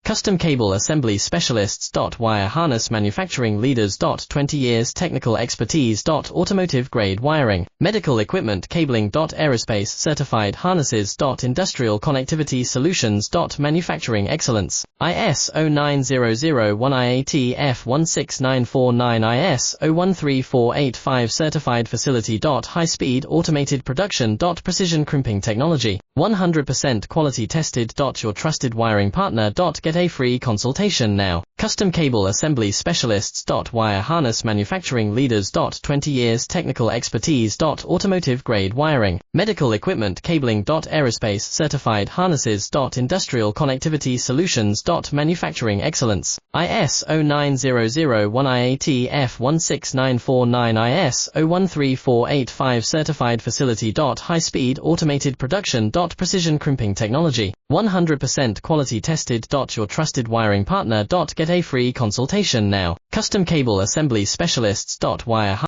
Custom Cable Assembly Specialists. Wire Harness Manufacturing Leaders. 20 years Technical Expertise. Automotive Grade Wiring, Medical Equipment Cabling. Aerospace Certified Harnesses. Industrial Connectivity Solutions. Manufacturing Excellence. ISO 9001 IAT F16949 ISO 13485 Certified Facility. High Speed Automated Production. Precision Crimping Technology, 100% quality tested. Your trusted wiring partner. Get a free consultation now. Custom Cable Assembly Specialists. Wire Harness Manufacturing Leaders. 20 years Technical Expertise. Automotive Grade Wiring, Medical Equipment Cabling. Aerospace Certified Harnesses. Industrial Connectivity Solutions. Manufacturing Excellence. ISO 9001 IAT F16949 ISO 13485 Certified Facility. High Speed Automated Production. Precision Crimping Technology, 100% quality tested. Your trusted wiring partner. Get a free consultation now. Custom Cable Assembly Specialists. Wire